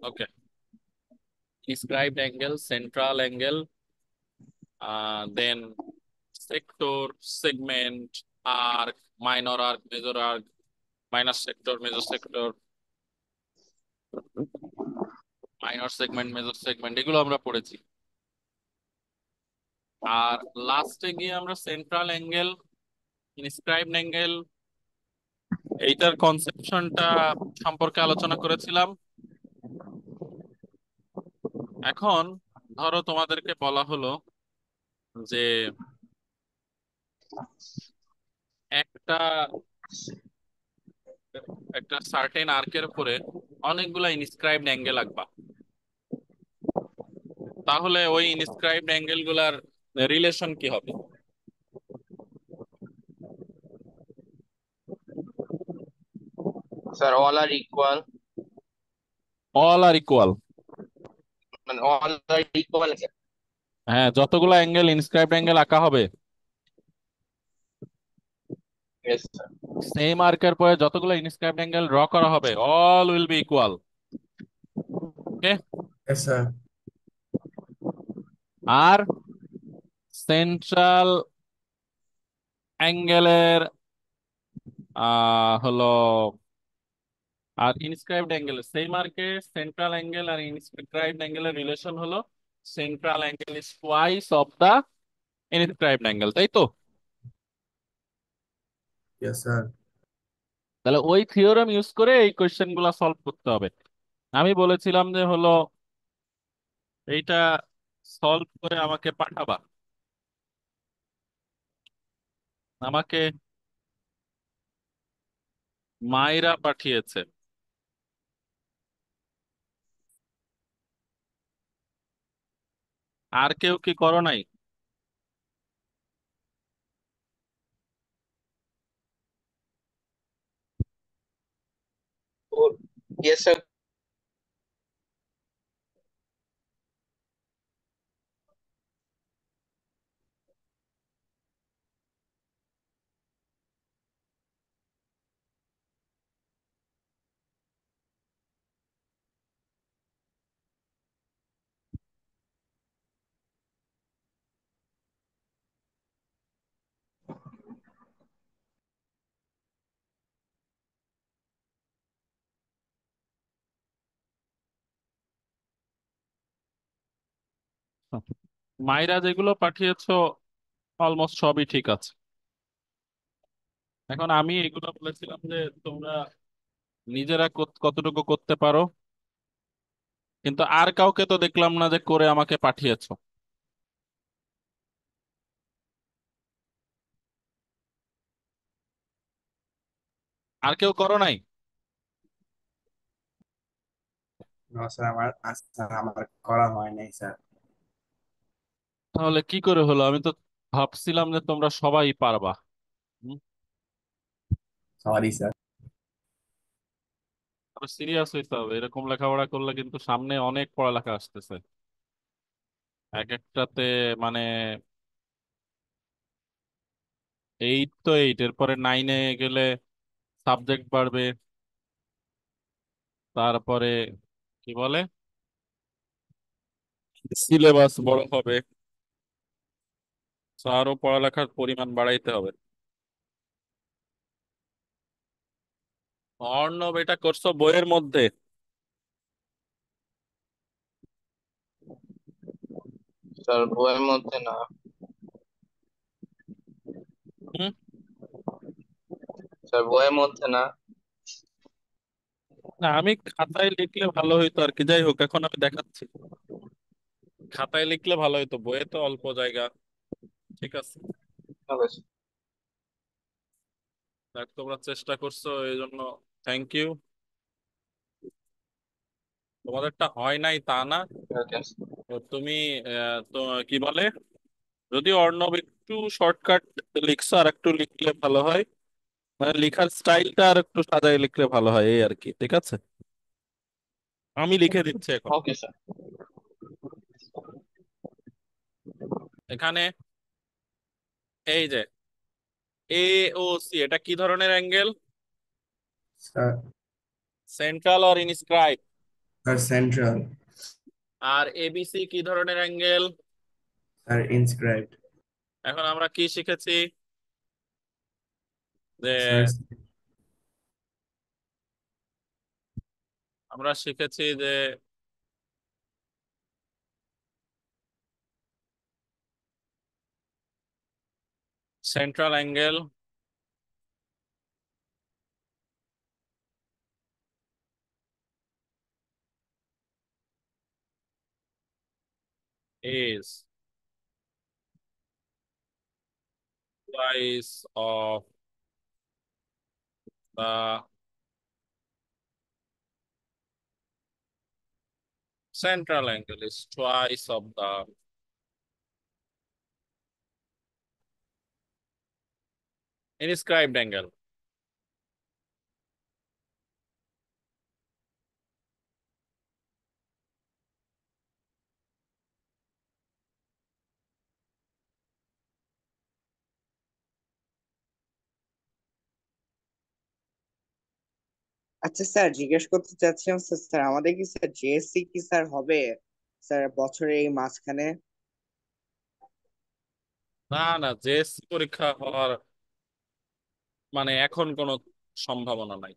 Okay. Described angle, central angle, then sector, segment, arc, minor arc, major arc, minor sector, major sector, minor segment, major segment, এগুলো আমরা পড়েছি। আর লাস্টে গিয়ে আমরা central angle, inscribed angle, এইটার কনসেপশনটা সম্পর্কে আলোচনা করেছিলাম। এখন ধরো তোমাদেরকে বলা হলো যে একটা একটা সার্টেন আর্কের উপরে অনেকগুলা ইনস্ক্রাইবড অ্যাঙ্গেল আঁকবা, তাহলে ওই ইনস্ক্রাইবড অ্যাঙ্গেল গুলার রিলেশন কি হবে? Sir, all are equal. All are equal. And all are equal. হ্যাঁ, যতগুলো অ্যাঙ্গেল ইনস্ক্রাইবড অ্যাঙ্গেল আঁকা হবে, Yes, sir. সেম আর্কের পরে যতগুলো ইনস্ক্রাইবড অ্যাঙ্গেল ড্র করা হবে, all will be equal. Okay. Yes, sir. আর সেন্ট্রাল অ্যাঙ্গেলের হলো, আর ইনস্ক্রাইবড অ্যাঙ্গেলের সেম আর্কে সেন্ট্রাল অ্যাঙ্গেল আর ইনস্ক্রাইবড অ্যাঙ্গেলের রিলেশন হলো central angle is twice of the inscribed angle, তাই তো? Yes, sir. তাহলে ওই থিওরেম ইউজ করে এই কোয়েশ্চেন গুলা সলভ করতে হবে। আমি বলেছিলাম যে হলো এইটা সলভ করে আমাকে পাঠাবা, আমাকে মাইরা পাঠিয়েছে। আর কেউ কি করো নাই? Oh, yes, sir. মাইরা যেগুলো পাঠিয়েছো অলমোস্ট সবই ঠিক আছে। এখন আমি এগুলো বলেছিলাম যে তোমরা নিজেরা কতটুকু করতে পারো, কিন্তু আর কাউকে তো দেখলাম না যে করে আমাকে পাঠিয়েছো। আর কেউ করো নাই? No, sir, আমার করা হয় নাই, স্যার। তাহলে কি করে হলো? আমি তো ভাবছিলাম যে তোমরা সবাই পারবা। হুম? Sorry, sir. আরো সিরিয়াস হইতে হবে, এরকম লেখাপড়া করলে কিন্তু সামনে অনেক পড়ালেখা আসতেছে। এক একটাতে মানে 8 তো 8, এরপরে 9-এ গেলে সাবজেক্ট বাড়বে, তারপরে কি বলে সিলেবাস বড় হবে, তো আরো পড়ালেখার পরিমাণ বাড়াইতে হবে। অর্ণব, এটা করছো বইয়ের মধ্যে? Sir, বইয়ের মধ্যে না। হুম? স্যার, বইয়ের মধ্যে না। না, আমি খাতায় লিখলে ভালো হইতো আর কি। যাই হোক, এখন আমি দেখাচ্ছি, খাতায় লিখলে ভালো হইতো, বইয়ে তো অল্প জায়গা। ঠিক আছে, Okay, sir. দেখ তোমরা চেষ্টা করছো এই জন্য থ্যাংক ইউ। তোমাদেরটা হয় নাই তা না, Okay, sir. তো তুমি তো কি বলে, যদি অর্ণব একটু শর্টকাট লিখছো আর একটু লিখলে ভালো হয়, মানে লেখার স্টাইলটা আর একটু সাজায় লিখলে ভালো হয়, এই আর কি। ঠিক আছে, আমি লিখে দিচ্ছি এখন। Okay, sir. এখানে এই যে এ ও সি, এটা কি ধরনের অ্যাঙ্গেল? স্যার, সেন্ট্রাল আর ইনস্ক্রাইব? Sir central. আর এবিসি কি ধরনের অ্যাঙ্গেল? Sir inscribed. এখন আমরা কি শিখেছি যে sir central angle is twice of the central angle is twice of the inscribed angle. আচ্ছা স্যার, জিজ্ঞেস করতে চাচ্ছিলাম স্যার, স্যার আমাদের কি স্যার জেএসসি কি স্যার হবে স্যার বছরের এই মাঝখানে? না না, জেএসসি পরীক্ষা হওয়ার মানে এখন কোনো সম্ভাবনা নাই।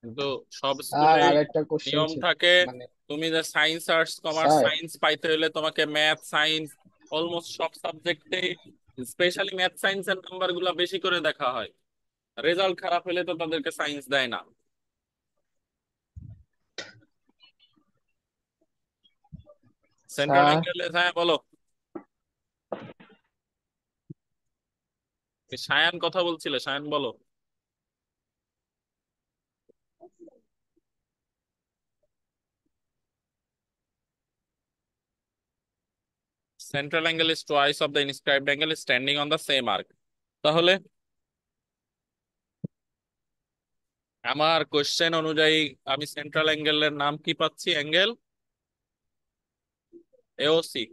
কিন্তু সব স্যার স্কুলেই আরেকটা কোশ্চেন নিয়ম ছিল, থাকে, মানে তুমি যে science arts commerce sir science পাইতে হলে তোমাকে ম্যাথ সায়েন্স অলমোস্ট সব সাবজেক্টে, স্পেশালি ম্যাথ সায়েন্সের নাম্বার গুলা বেশি করে দেখা হয়। রেজাল্ট খারাপ হলে তো তাদেরকে সায়েন্স দেয় না। সেন্ট্রাল স্যার অ্যাঙ্গেল, হ্যাঁ বলো। সায়ান কথা বলছিলে, সায়ান বলো। Central angle is twice of the inscribed angle standing on the same arc. তাহলে আমার কোশ্চেন অনুযায়ী আমি সেন্ট্রাল অ্যাঙ্গেলের নাম কি পাচ্ছি? Angle AOC.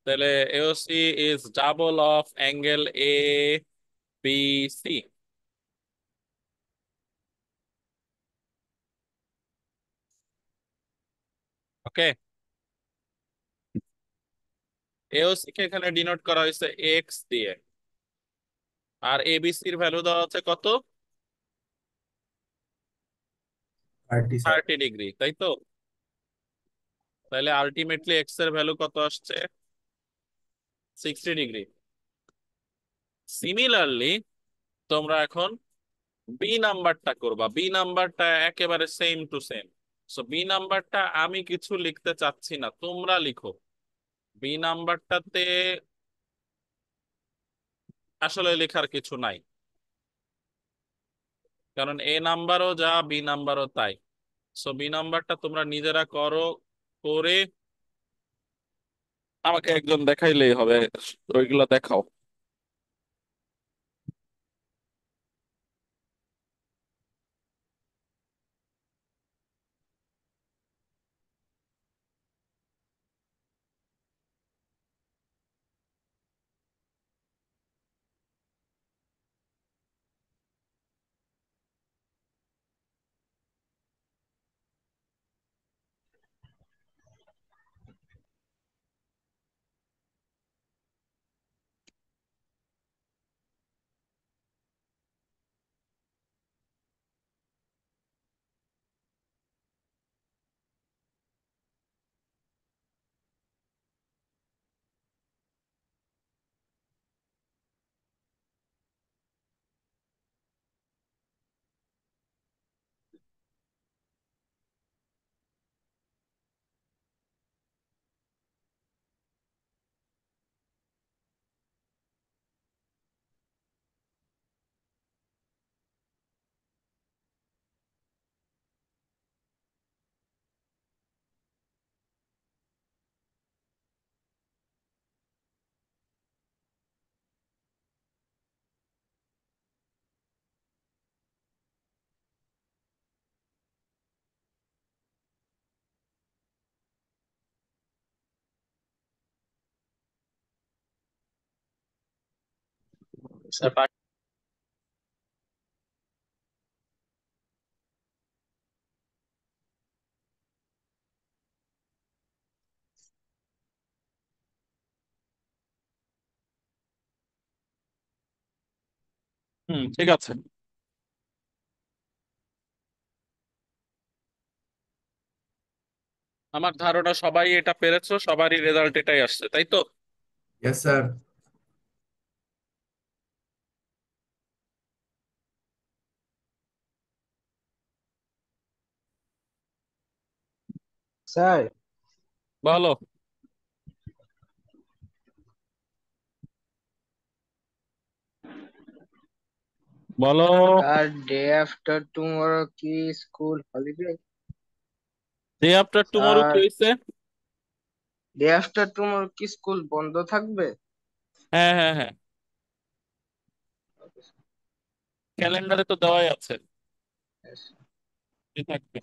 তাহলে AOC is double of angle A B C. Okay, AOC কে এখানে ডিনোট করা হয়েছে এক্স দিয়ে, আর এবিসির ভ্যালু দেওয়া আছে কত? 30 স্যার। 30 ডিগ্রি, তাই তো? তাহলে আলটিমেটলি এক্স এর ভ্যালু কত আসছে? 60 ডিগ্রি। সিমিলারলি তোমরা এখন বি নাম্বারটা করবা। বি নাম্বারটা একেবারে same to same. So B নাম্বারটা আমি কিছু লিখতে চাচ্ছি না, তোমরা লিখো। বি নাম্বারটাতে আসলে লেখার কিছু নাই, কারণ এ নাম্বারও যা বি নাম্বারও তাই। সো বি নাম্বারটা তোমরা নিজেরা করো, করে আমাকে একজন দেখাইলেই হবে। ওইগুলো দেখাও। স্যার পার ঠিক আছে। আমার ধারণা সবাই এটা পেরেছো, সবারই রেজাল্ট এটাই আসছে, তাই তো? Yes sir. স্যার বলো। বলো। স্যার ডে আফটার টুমরো কি school holiday? Day after tomorrow কি স্যার হয়েছে? ডে আফটার টুমরো কি স্কুল বন্ধ থাকবে? হ্যাঁ, হ্যাঁ, হ্যাঁ, ক্যালেন্ডারে তো দেওয়াই আছে, কি থাকবে।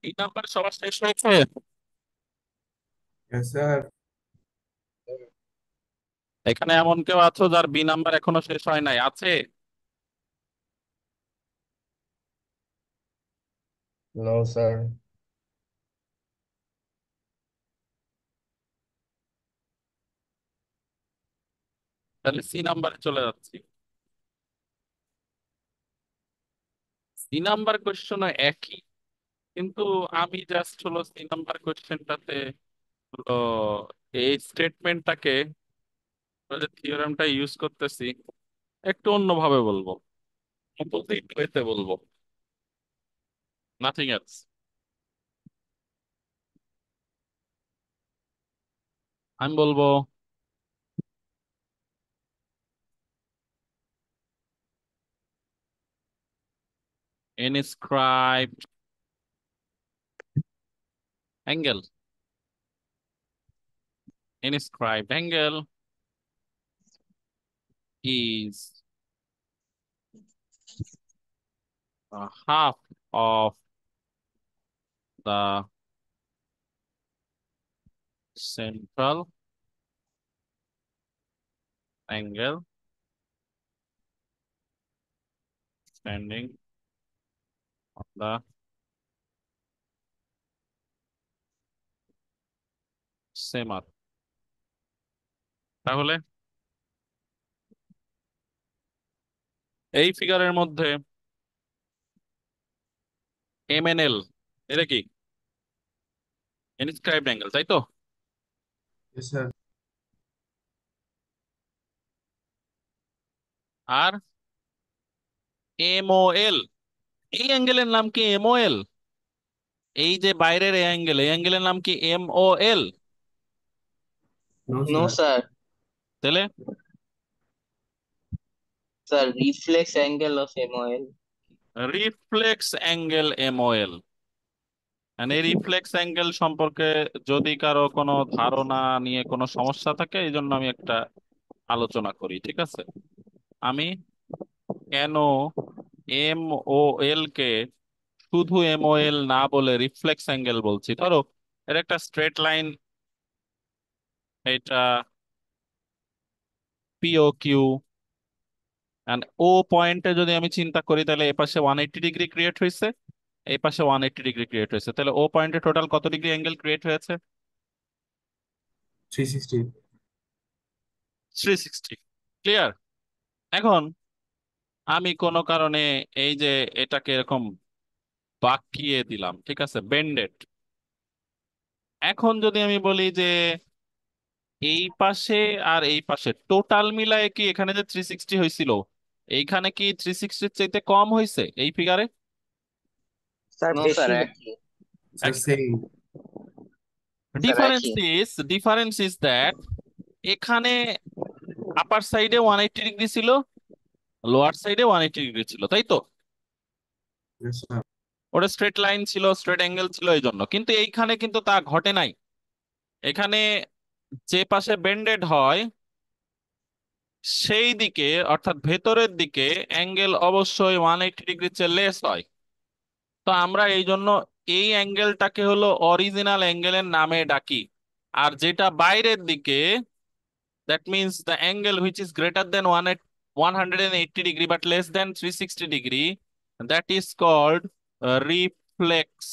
এই নাম্বার সবার শেষ হয়েছে? Yes sir. এখানে এমন কেউ আছো যার বি নাম্বার এখনো শেষ হয় নাই? আছে? No sir. তাহলে সি নাম্বারে চলে যাচ্ছি। সি নাম্বার কোয়েশ্চেন একই, কিন্তু আমি জাস্ট হলো সি নাম্বার কোয়েশ্চেনটাতে হলো এই স্টেটমেন্টটাকে, যে থিওরেমটা ইউজ করতেছি, একটু অন্যভাবে বলবো, অপোজিট ওয়েতে বলবো, নাথিং এলস। আমি বলবো inscribed angle. Inscribed angle is a half of the central angle standing on the same. তাহলে এই ফিগারের মধ্যে এম এন এল, এটা কি ইনস্ক্রাইবড অ্যাঙ্গেল, তাই তো? Yes sir. আর এম ও এল, এই অ্যাঙ্গেলের নাম কি এম ও এল? এই যে বাইরের এই অ্যাঙ্গেল, এই অ্যাঙ্গেলের নাম কি M O L? No no sir. Sir. তাহলে sir reflex angle of MOL. Reflex angle M O L. এই রিফ্লেক্স অ্যাঙ্গেল সম্পর্কে যদি কারো কোনো ধারণা নিয়ে কোনো সমস্যা থাকে, এই জন্য আমি একটা আলোচনা করি, ঠিক আছে? আমি কেন এম ও এল কে শুধু এম ও এল না বলে রিফ্লেক্স অ্যাঙ্গেল বলছি? ধরো এর একটা স্ট্রেট লাইন, এটা পিও কিউ, এন্ড ও পয়েন্টে যদি আমি চিন্তা করি, তাহলে এ পাশে 180 ডিগ্রি ক্রিয়েট হয়েছে, এই পাশে 180 ডিগ্রি ক্রিয়েট হয়েছে, তাহলে ও পয়েন্টে টোটাল কত ডিগ্রি অ্যাঙ্গেল ক্রিয়েট হয়েছে? 360। 360। ক্লিয়ার? এখন আমি কোনো কারণে এই যে এটাকে এরকম বাঁকিয়ে দিলাম, ঠিক আছে, বেন্ডেড। এখন যদি আমি বলি যে এই পাশে আর এই পাশে টোটাল মিলায়ে কি এখানে যে 360 হয়েছিল, এইখানে কি 360 চাইতে কম হয়েছে এই ফিগারে? স্যার নো স্যার বেশি একই। Sir same. স্যার ডিফারেন্স একই। ইজ দ্যাট এখানে আপার সাইডে 180 ডিগ্রি ছিল, লোয়ার সাইডে 180 ডিগ্রি ছিল, তাই তো? Yes, sir. ওটা স্ট্রেট লাইন ছিল, স্ট্রেট অ্যাঙ্গেল ছিল এই জন্য। কিন্তু এইখানে কিন্তু তা ঘটে নাই। এখানে যে পাশে বেন্ডেড হয় সেই দিকে, অর্থাৎ ভেতরের দিকে অ্যাঙ্গেল অবশ্যই 180 ডিগ্রির চেয়ে লেস হয়। তো আমরা এই জন্য এই অ্যাঙ্গেলটাকে হলো অরিজিনাল অ্যাঙ্গেলের নামে ডাকি। আর যেটা বাইরের দিকে, that means the angle which is greater than 180 degree but less than 360 degree, that is called reflex,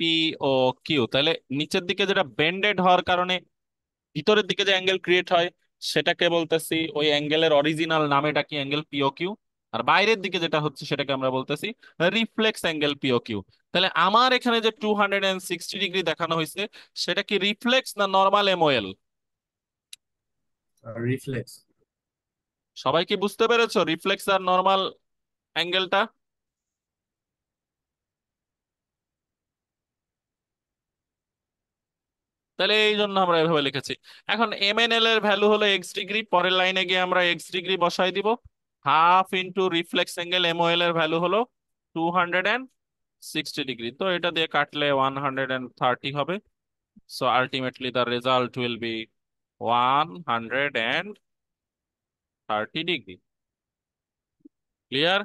POQ। তাহলে নিচের দিকে যেটা বেন্ডেড হওয়ার কারণে ভিতরের দিকে যে অ্যাঙ্গেল ক্রিয়েট হয় সেটাকে বলতেছি, ওই অ্যাঙ্গেলের অরিজিনাল নামেটা কি, অ্যাঙ্গেল POQ। আর বাইরের দিকে যেটা হচ্ছে সেটাকে আমরা বলতেছি রিফ্লেক্স অ্যাঙ্গেল POQ। তাহলে আমার এখানে যে 260 ডিগ্রি দেখানো হয়েছে সেটা কি রিফ্লেক্স না নর্মাল MOL? Reflex. সবাই কি বুঝতে পেরেছো রিফ্লেক্স আর নর্মাল অ্যাঙ্গেলটা? তাহলে এই জন্য আমরা এভাবে লিখেছি। এখন MNL এর ভ্যালু হলো x ডিগ্রি, পরের লাইনে গিয়ে আমরা x ডিগ্রি বসাই দিব। Half into reflex angle MOL এর ভ্যালু হলো 260 ডিগ্রি। তো এটা দিয়ে কাটলে 130 হবে। So ultimately the result will be 130 degree. Clear?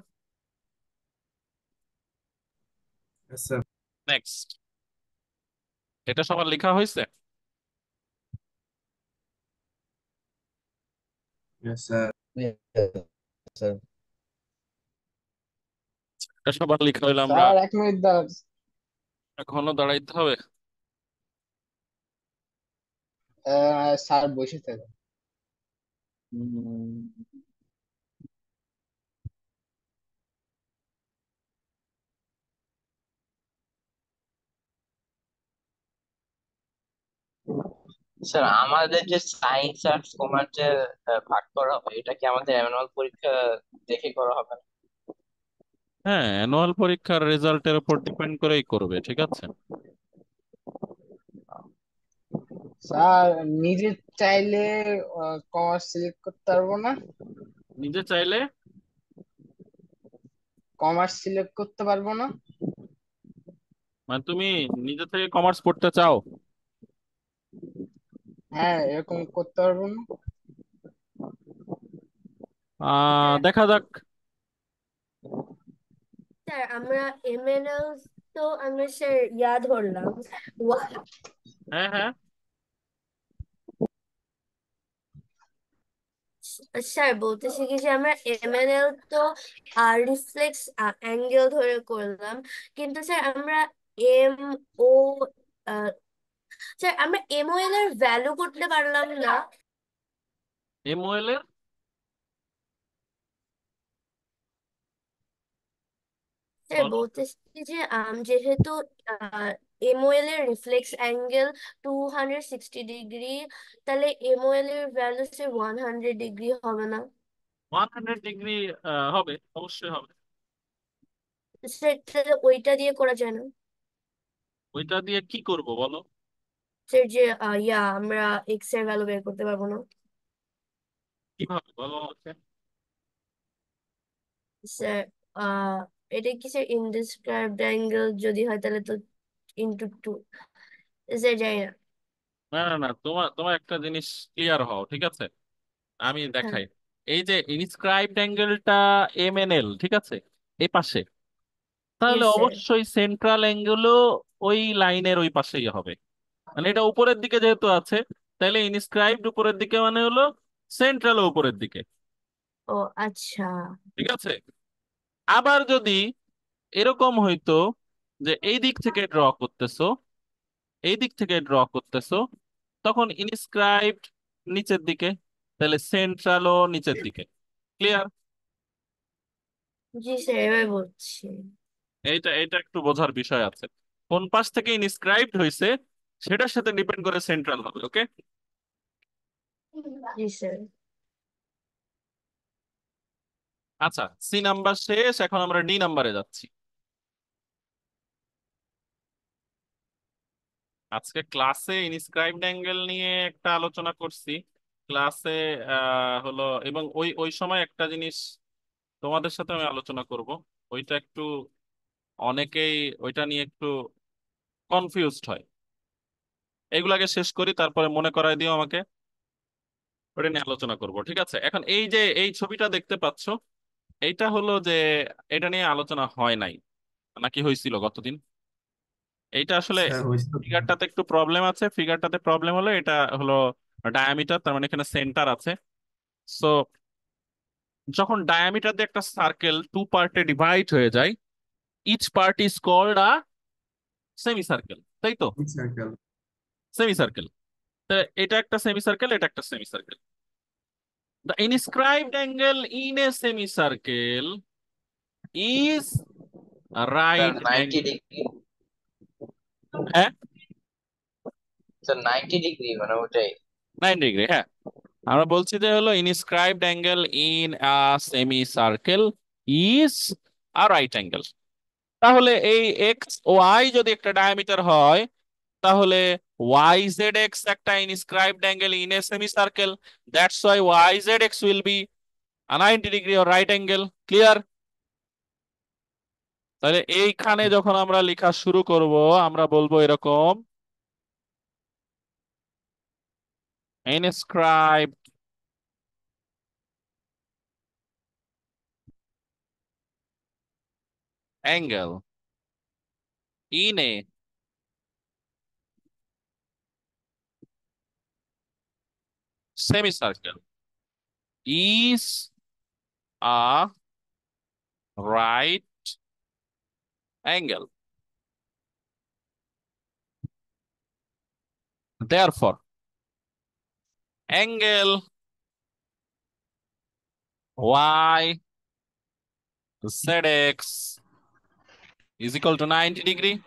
Yes, sir. Next, এটা সবার লেখা হয়েছে? Yes, sir. Yes, sir. এটা সবার লেখা হইলে আমরা স্যার 1 মিনিট দাঁড়ান। এখনো দাঁড়াইতে হবে? স্যার বসে থাকেন। উম, স্যার আমাদের যে সায়েন্স আর্টস কমার্সের ভাগ করা হবে এটা কি আমাদের অ্যানুয়াল পরীক্ষা দেখে করা হবে না? হ্যাঁ, অ্যানুয়াল পরীক্ষার রেজাল্টের উপর ডিপেন্ড করেই করবে, ঠিক আছে? স্যার নিজে চাইলে কমার্স সিলেক্ট করতে পারবো না? নিজে চাইলে কমার্স সিলেক্ট করতে পারবো না? মানে তুমি নিজে থেকে কমার্স পড়তে চাও? হ্যাঁ, এরকম করতে পারবো না? স্যার দেখা যাক। স্যার আমরা এমএনএল তো আমরা স্যার ধরলাম। হ্যাঁ, হ্যাঁ। স্যার বলতেছি কি যে আমরা এমএনএল তো রিফ্লেক্স অ্যাঙ্গেল ধরে করলাম, কিন্তু স্যার আমরা এম ও স্যার আমরা এমওএল এর ভ্যালু করতে পারলাম না। MOL এর স্যার বলো। বলতেছি যে যেহেতু এমওএল এর রিফ্লেক্স অ্যাঙ্গেল 260 ডিগ্রি, তাহলে এমওএল এর ভ্যালু স্যার 100 ডিগ্রি হবে না? 100 ডিগ্রি হবে, অবশ্যই হবে। স্যার তাহলে ওইটা দিয়ে করা যায় না? ওইটা দিয়ে কি করব বলো? স্যার যে আমরা এক্স এর ভ্যালু বের করতে পারবো না? কিভাবে বলো আমাকে? স্যার আহ এটা কি স্যার ইনডিসক্রাইবড অ্যাঙ্গেল যদি হয় তাহলে তো ইন্টু 2। স্যার জানি না। না, না, না, তোমার তোমার একটা জিনিস ক্লিয়ার হও, ঠিক আছে? আমি হ্যাঁ। দেখাই। এই যে ইনস্ক্রাইবড অ্যাঙ্গেলটা MNL, ঠিক আছে, এই পাশে, তাহলে ইয়েস স্যার। অবশ্যই সেন্ট্রাল অ্যাঙ্গেলও ওই লাইনের ওই পাশেই হবে। মানে এটা উপরের দিকে যেহেতু আছে, তাহলে ইনস্ক্রাইবড উপরের দিকে মানে হলো সেন্ট্রাল উপরের দিকে, ও আচ্ছা। ঠিক আছে? আবার যদি এরকম হইতো যে এই দিক থেকে ড্র করতেছো, এই দিক থেকে ড্র করতেছো, তখন ইনস্ক্রাইবড নিচের দিকে, তাহলে সেন্ট্রালও নিচের দিকে। ক্লিয়ার? জি স্যার এবার বলছি। এইটা এটা একটু বোঝার বিষয় আছে। কোন পাশ থেকে ইনস্ক্রাইবড হয়েছে সেটার সাথে ডিপেন্ড করে সেন্ট্রাল হবে। ওকে? জি স্যার। আচ্ছা, C নাম্বার শেষ, এখন আমরা D নাম্বারে যাচ্ছি। আজকে ক্লাসে ইনস্ক্রাইবড অ্যাঙ্গেল নিয়ে একটা আলোচনা করছি, ক্লাসে হলো, এবং ওই ওই সময় একটা জিনিস তোমাদের সাথে আমি আলোচনা করব। ওইটা একটু অনেকেই ওইটা নিয়ে একটু কনফিউজড হয়। এগুলাকে শেষ করি, তারপরে মনে করায় দিও আমাকে, ওটা নিয়ে আলোচনা করব। ঠিক আছে, এখন এই যে এই ছবিটা দেখতে পাচ্ছো, এইটা হলো যে এটা নিয়ে আলোচনা হয় নাই নাকি হয়েছিল গতদিন? এইটা আসলে স্যার হয়েছিল তো। ফিগারটাতে একটু প্রবলেম আছে। ফিগারটাতে প্রবলেম হলো, এটা হলো ডায়ামিটার, তার মানে এখানে সেন্টার আছে। সো যখন ডায়ামিটার দিয়ে একটা সার্কেল টু পার্টে ডিভাইড হয়ে যায়, each part is called a semicircle, তাই তো? সার্কেল। Semicircle. এটা একটা সেমি সার্কেল, এটা একটা semi circle. The inscribed angle in a semi circle is sir right 90 degree. হ্যাঁ, স্যার 90 ডিগ্রি মানে ওটাই। 9 ডিগ্রি, হ্যাঁ। আমরা বলছি যে হলো inscribed angle in a semi circle is a right angle. তাহলে এই এক্স ওয়াই যদি একটা ডায়ামিটার হয়, তাহলে ওয়াই জেড এক্স একটা inscribed angle in a semi circle, that's why Y Z X will be 90 degree or right angle. Clear? তাহলে এইখানে যখন আমরা লেখা শুরু করব, আমরা বলবো এরকম, inscribed angle in A semicircle is a right angle. Therefore, angle y zx is equal to 90 degree.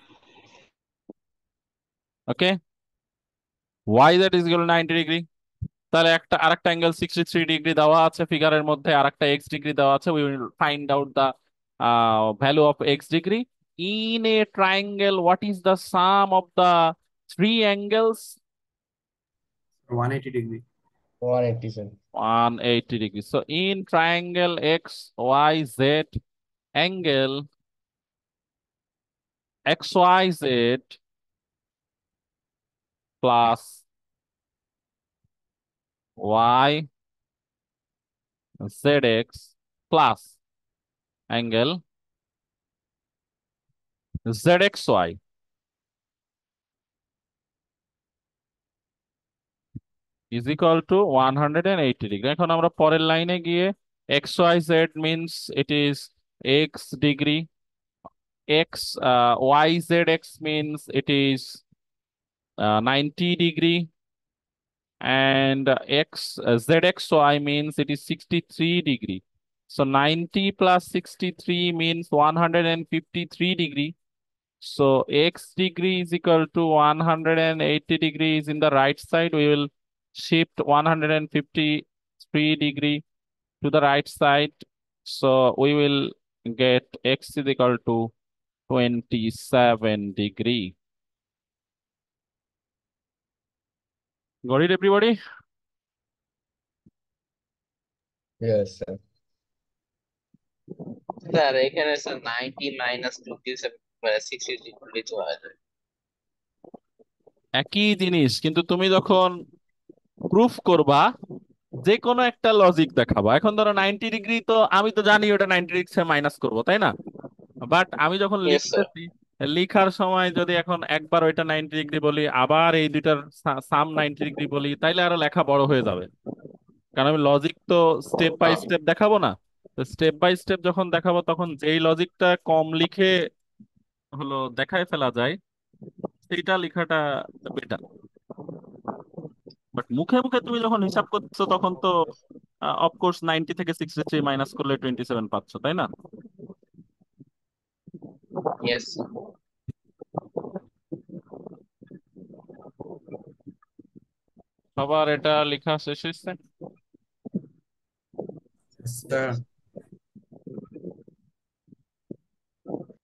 Okay, yz is equal to 90 degree. তাহলে একটা আরেকটা অ্যাঙ্গেল 63 ডিগ্রি দেওয়া আছে ফিগারের মধ্যে, আরেকটা এক্স ডিগ্রি দেওয়া আছে। We will find out the value of x degree in a triangle. What is the some of the three angles? 180 degree. 180, sir. 180 degrees. So in triangle XYZ, angle XYZ plus YZX plus angle ZXY is equal to 180 degree. এখন আমরা পরের লাইনে গিয়ে XYZ means it is X degree. YZX means it is 90 degree. And ZXY means it is 63 degree. So 90 plus 63 means 153 degree. So X degree is equal to 180 degrees in the right side. We will shift 153 degree to the right side. So we will get X is equal to 27 degree. Got it, everybody? Yes, sir. Sir এখানে sir 90 minus 27 মানে 63 করলে তো হয় যায়। একই জিনিস, কিন্তু তুমি যখন প্রুফ করবা, যে কোনো একটা লজিক দেখাবো। এখন ধরো 90 ডিগ্রি, তো আমি তো জানি ওটা 90 ডিগ্রি মাইনাস করবো, তাই না? বাট আমি যখন ইয়েস স্যার। লিখতেছি, লিখার সময় যদি এখন একবার ওইটা 90 ডিগ্রি বলি, আবার এই দুইটার সাম 90 ডিগ্রি বলি, তাইলে আরো লেখা বড় হয়ে যাবে। কারণ আমি লজিক তো স্টেপ বাই স্টেপ দেখাবো না। তো স্টেপ বাই স্টেপ যখন দেখাবো, তখন যেই লজিকটা কম লিখে হলো দেখায় ফেলা যায়, সেইটা লেখাটা বেটার। বাট মুখে মুখে তুমি যখন হিসাব করছো, তখন তো অফকোর্স 90 থেকে 63 মাইনাস করলে 27 পাচ্ছ, তাই না? ইয়েস। সবার এটা লেখা শেষ হয়েছে? স্যার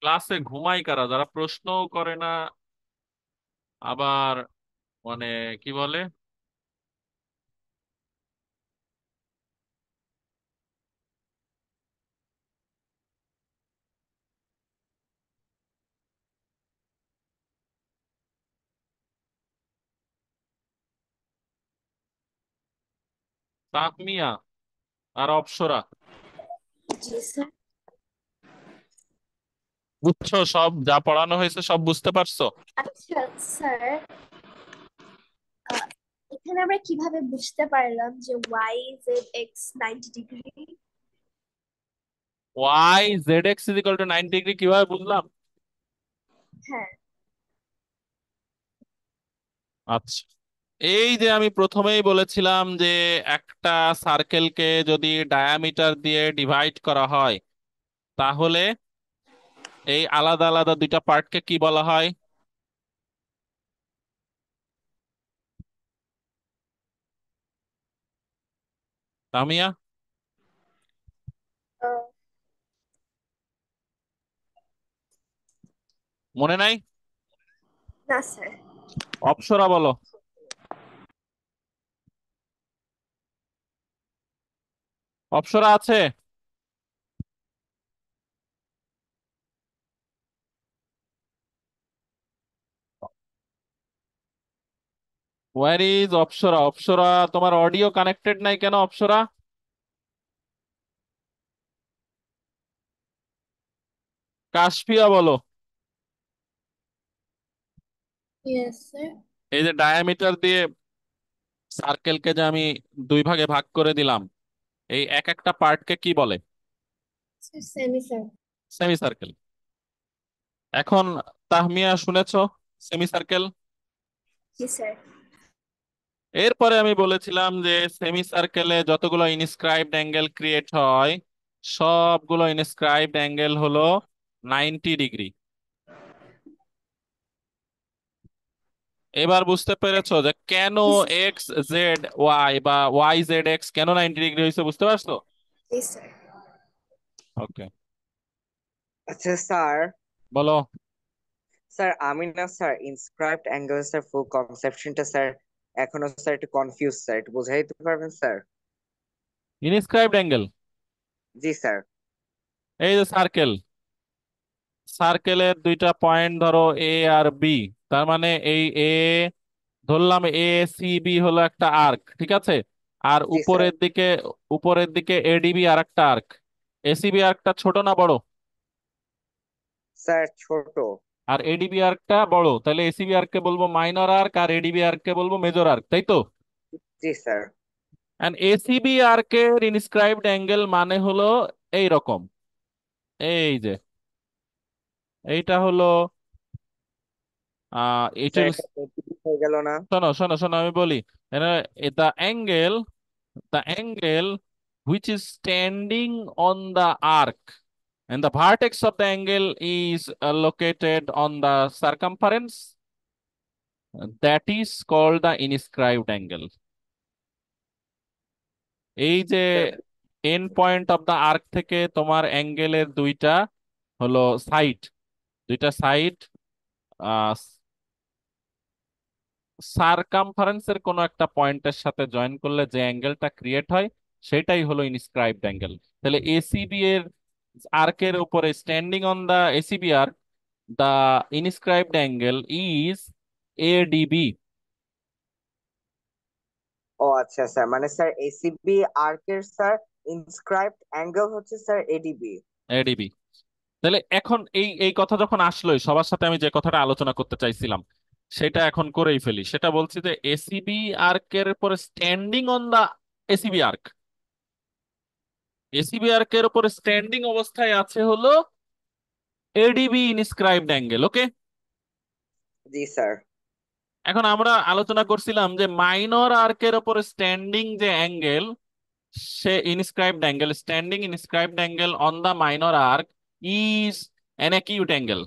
ক্লাসে ঘুমাই কারা? যারা প্রশ্নও করে না, আবার মানে কি বলে, তাহমিয়া আর অপসরা, জি স্যার। বুঝছো? সব যা পড়ানো হয়েছে সব বুঝতে পারছো? আচ্ছা স্যার, আহ, এখানে আমরা কিভাবে বুঝতে পারলাম যে Y Z X 90 degree? Y Z X is equal to 90 degree কিভাবে বুঝলাম? হ্যাঁ। আচ্ছা, এই যে আমি প্রথমেই বলেছিলাম যে একটা সার্কেলকে যদি ডায়ামিটার দিয়ে ডিভাইড করা হয়, তাহলে এই আলাদা আলাদা দুইটা পার্টকে কি বলা হয়? তামিয়া, আহ, মনে নাই? না স্যার। অপসরা বলো। অপসরা আছে? War is Apsara? অপসরা, তোমার অডিও কানেক্টেড নাই কেন অপসরা? কাশফিয়া বলো। Yes sir. এই যে ডায়ামিটার দিয়ে সার্কেলকে যে আমি দুই ভাগে ভাগ করে দিলাম, এই এক একটা পার্টকে কি বলে? Semi sir. Semi circle. এখন তাহমিয়া শুনেছো সেমি সার্কেল? জি স্যার। এরপরে আমি বলেছিলাম যে সেমি সার্কেলে যতগুলো ইনস্ক্রাইবড অ্যাঙ্গেল ক্রিয়েট হয়, সবগুলো ইনস্ক্রাইবড অ্যাঙ্গেল হলো 90 ডিগ্রি। এবার বুঝতে পেরেছো যে কেন জি স্যার। এক্স জেড ওয়াই বা ওয়াই জেড এক্স কেন 90 ডিগ্রি হয়েছে? বুঝতে পারছো? জি স্যার। ওকে, আচ্ছা স্যার, বলো। স্যার আমি না sir inscribed angle sir full কনসেপশনটা স্যার এখনো স্যার একটু কনফিউজ স্যার, একটু বোঝাই দিতে পারবেন স্যার? ইনস্ক্রাইবড অ্যাঙ্গেল, জি স্যার। এই যে সার্কেল, সার্কেলের দুইটা পয়েন্ট ধরো এ আর বি, তার মানে এই এ ধরলাম, এ সি বি হলো একটা আর্ক, ঠিক আছে? আর জি স্যার। উপরের দিকে এডিবি আর একটা আর্ক। এসিবি আর্কটা ছোট না বড়? স্যার ছোট। আর এডিবি আর্কটা বড়, তাহলে এসিবি আর্ককে বলবো মাইনর আর্ক আর এডিবি আর্ককে বলবো মেজর আর্ক, তাই তো? জি স্যার। এন্ড এসিবি আর্কের ইনস্ক্রাইবড অ্যাঙ্গেল মানে হলো এই রকম, এই যে এইটা হলো ইট স্যার উইল, এটা হয়ে গেল না? শোনো শোনো শোনো আমি বলি। The angle, the angle which is standing on the arc and the vertex of the angle is located on the circumference, that is called the inscribed angle. এই যে sir end point of the arc থেকে তোমার অ্যাঙ্গেলের দুইটা হলো side, দুইটা side সারকামফারেন্সের কোনো একটা পয়েন্টের সাথে জয়েন করলে যে অ্যাঙ্গেলটা ক্রিয়েট হয় সেটাই হলো ইনস্ক্রাইবড অ্যাঙ্গেল। তাহলে এসিবি এর আর্কের উপরে, standing on the ACB arc, the inscribed angle is ADB. ও আচ্ছা স্যার, মানে স্যার এসিবি আর্কের স্যার ইনস্ক্রাইবড অ্যাঙ্গেল হচ্ছে স্যার এডিবি। এডিবি। তাহলে এখন এই এই কথা যখন আসলোই, সবার সাথে আমি যে কথাটা আলোচনা করতে চাইছিলাম সেটা এখন করেই ফেলি। সেটা বলছি যে এসিবি আর্কের উপরে standing on the ACB arc, ACB আর্কের উপরে স্ট্যান্ডিং অবস্থায় আছে হলো এডিবি ইনস্ক্রাইবড অ্যাঙ্গেল। ওকে, জি স্যার। এখন আমরা আলোচনা করছিলাম যে মাইনর আর্কের উপরে স্ট্যান্ডিং যে অ্যাঙ্গেল, সে inscribed angle, standing inscribed angle on the minor arc is an acute angle.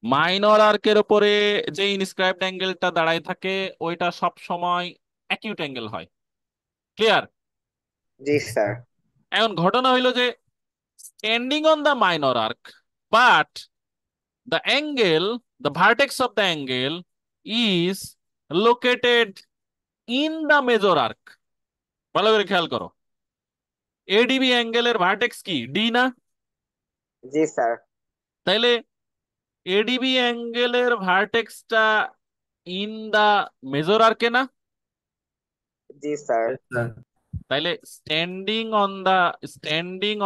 Minor আর্কের উপরে যে ইনস্ক্রাইবড অ্যাঙ্গেলটা দাঁড়ায় থাকে ওইটা সব সময় অ্যাকিউট অ্যাঙ্গেল হয়। ক্লিয়ার? জি স্যার। এখন ঘটনা হইলো যে standing on the minor arc, but the angle, the vertex of the angle is located in the major arc. ভালো করে খেয়াল করো, এডিবি অ্যাঙ্গেলের ভার্টেক্স কি? ডি না? জি স্যার। তাইলে এডিবি অ্যাঙ্গেলের ভার্টেক্সটা ইন দা মেজর আর্কে না? জি স্যার। Yes, sir. তাইলে স্ট্যান্ডিং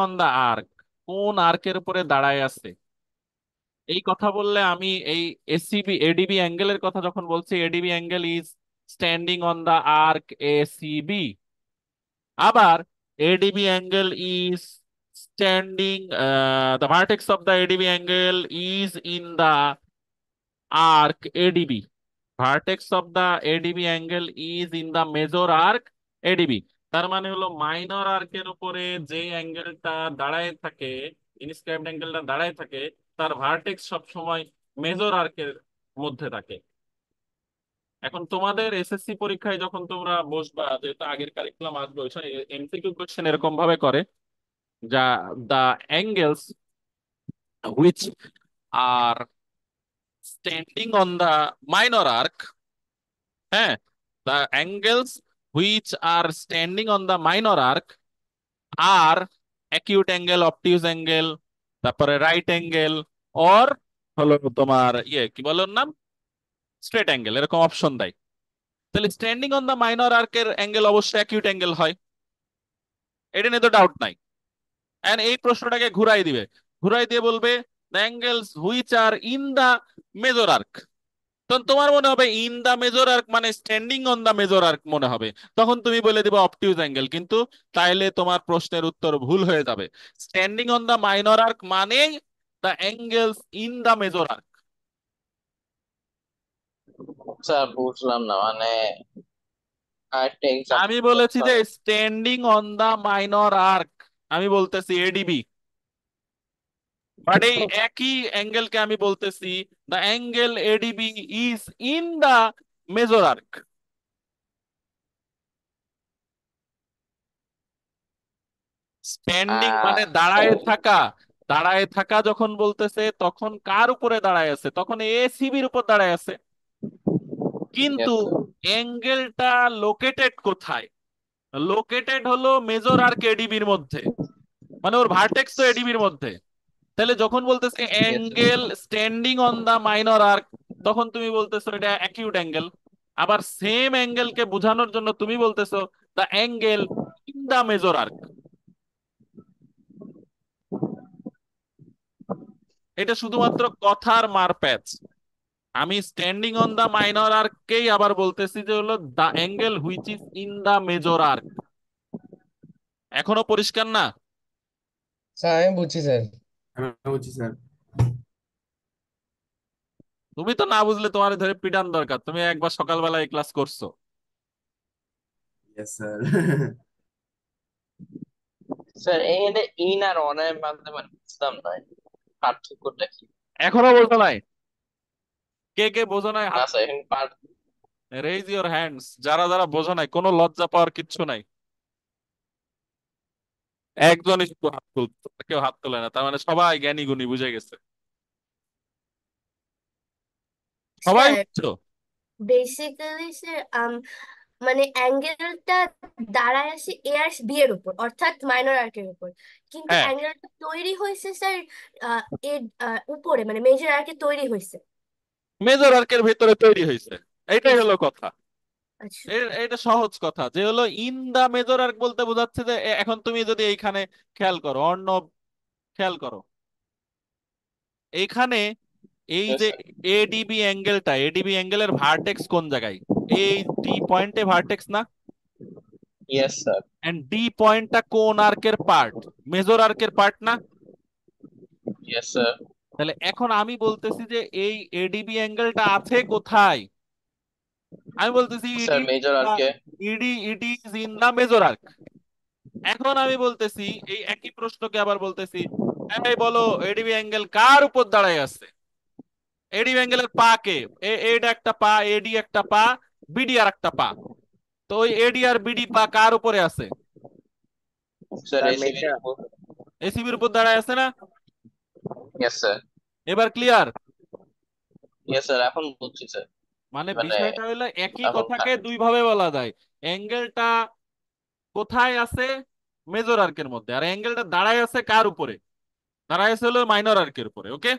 অন দা আর্ক কোন আর্কের উপরে দাঁড়ায় আছে, এই কথা বললে আমি এই এডিবি অ্যাঙ্গেলের কথা যখন বলছি, ADB angle is standing on the arc ACB. আবার ADB angle is standing, the vertex of the ADB angle is in the arc ADB. Vertex of the ADB angle is in the major arc ADB. তার মানে হলো minor আর্কের উপরে যে অ্যাঙ্গেলটা দাঁড়ায় থাকে, inscribed অ্যাঙ্গেলটা দাঁড়ায় থাকে, তার ভার্টেক্স সব সময় মেজর আর্কের মধ্যে থাকে। এখন তোমাদের এসএসসি পরীক্ষায় যখন তোমরা বসবা, যেহেতু আগের কারিকুলাম আসবে, ওই সময় এমসিকিউ কোশ্চেন এরকম ভাবে করে, যা the angles which are standing on the minor arc, হ্যাঁ, the angles which are standing on the minor arc are acute angle, obtuse angle, তারপরে রাইট অ্যাঙ্গেল, অর হলো তোমার কি বলো ওর নাম, স্ট্রেট অ্যাঙ্গেল, এরকম অপশন দেয়। তাহলে স্ট্যান্ডিং অন দা মাইনর আর্কের অ্যাঙ্গেল অবশ্যই অ্যাকিউট অ্যাঙ্গেল হয়, এটা নিয়ে তো ডাউট নাই। এন্ড এই প্রশ্নটাকে ঘুরাই দিবে, ঘুরাই দিয়ে বলবে the angles which are in the major arc. তখন তোমার মনে হবে ইন দা মেজর আর্ক মানে standing on the major arc মনে হবে, তখন তুমি বলে দিবে অবটিউজ অ্যাঙ্গেল, কিন্তু তাইলে তোমার প্রশ্নের উত্তর ভুল হয়ে যাবে। Standing on the minor arc মানে the angles in the major arc. Sir বুঝলাম না, মানে আরেকটা আমি এক্সাম্পল। বলেছি যে standing on the minor arc, আমি বলতেছি এডিবি, বাট এই একই অ্যাঙ্গেলকে আমি বলতেছি the angle ADB is in the major arc. Standing মানে দাঁড়ায় থাকা, দাঁড়ায় থাকা যখন বলতেছে তখন কার উপরে দাঁড়ায় আছে, তখন এসিবির উপর দাঁড়ায় আছে। কিন্তু অ্যাঙ্গেলটা লোকেটেড কোথায়, লোকেটেড হলো মেজর আর্ক এডিবির মধ্যে, মানে ওর ভার্টেক্স তো এডিবির মধ্যে। তাহলে যখন বলতেছে angle standing on the minor arc, তখন তুমি বলতেছো এটা অ্যাকিউট অ্যাঙ্গেল। আবার সেম অ্যাঙ্গেলকে বোঝানোর জন্য তুমি বলতেছো the angle in the major arc. এটা শুধুমাত্র কথার মারপ্যাচ। আমি স্ট্যান্ডিং অন দা মাইনর আর্ককেই আবার বলতেছি যে হলো the angle which is in the major arc. এখনো পরিষ্কার না? স্যার আমি বুঝছি স্যার। আমি বুঝছি স্যার। তুমি তো না বুঝলে তোমার ধরে পিটান দরকার, তুমি একবার সকালবেলা এই ক্লাস করছো। Yes, sir. স্যার এখানে ইন আর অন এর মাধ্যমে মানে বুঝলাম না পার্থক্যটা কি। এখনো বোঝো নাই? কে কে বোঝো নাই না হাত, স্যার এখানে রেইজ ইওর হ্যান্ডস। যারা যারা বোঝো নাই, কোনো লজ্জা পাওয়ার কিচ্ছু নাই। একজনই শুধু হাত তুলতো, কেউ হাত তোলে না, তার মানে সবাই জ্ঞানী গুণী বুঝে গেছে, সবাই স্যার বুঝছো। বেসিক্যালি স্যার মানে অ্যাঙ্গেলটা দাঁড়ায় আছে এ আর বি এর উপর, অর্থাৎ মাইনর আর্কের উপর, কিন্তু হ্যাঁ, অ্যাঙ্গেলটা তৈরি হয়েছে স্যার এর উপরে, মানে মেজর আর্কে তৈরি হয়েছে। মেজর আর্কের ভেতরে তৈরি হয়েছে, এইটাই হলো কথা। আচ্ছা। এটা সহজ কথা যে হলো ইন দা মেজর আর্ক বলতে বোঝাচ্ছে যে এখন তুমি যদি এইখানে খেয়াল করো, অর্ণব খেয়াল করো এইখানে, এই যে এডিবি অ্যাঙ্গেলটা, এডিবি অ্যাঙ্গেলের ভার্টেক্স কোন জায়গায়, এই ডি পয়েন্টে ভার্টেক্স না, ইয়েস স্যার। এন্ড ডি পয়েন্টটা কোন আর্কের পার্ট, মেজর আর্কের পার্ট না? Yes sir. তাহলে এখন আমি বলতেছি যে এই এডিবি অ্যাঙ্গেলটা আছে কোথায়, আমি বলতেছি স্যার মেজর আর্কে। It is in the major arc. এখন আমি বলতেছি এই একই প্রশ্নকে আবার বলতেছি, এই বলো এডিবি অ্যাঙ্গেল কার উপর দাঁড়ায় আছে, এডিবি অ্যাঙ্গেলের পা কে, এটা একটা পা, এডি একটা পা, বিডি আর একটা পা, তো ওই এডি আর বিডি পা কার উপরে আছে, স্যার স্যার এসিবির মেজর। উপর। এসিবির উপর দাঁড়ায় আছে না? Yes sir. এবার ক্লিয়ার? ইয়েস স্যার এখন বুঝছি স্যার। মানে মানে বিষয়টা হলো একই এখন কথাকে দুই ভাবে বলা যায়। অ্যাঙ্গেলটা কোথায় আছে, মেজর আর্কের মধ্যে, আর অ্যাঙ্গেলটা দাঁড়ায় আছে কার উপরে, দাঁড়ায় আছে হলো মাইনর আর্কের উপরে। ওকে,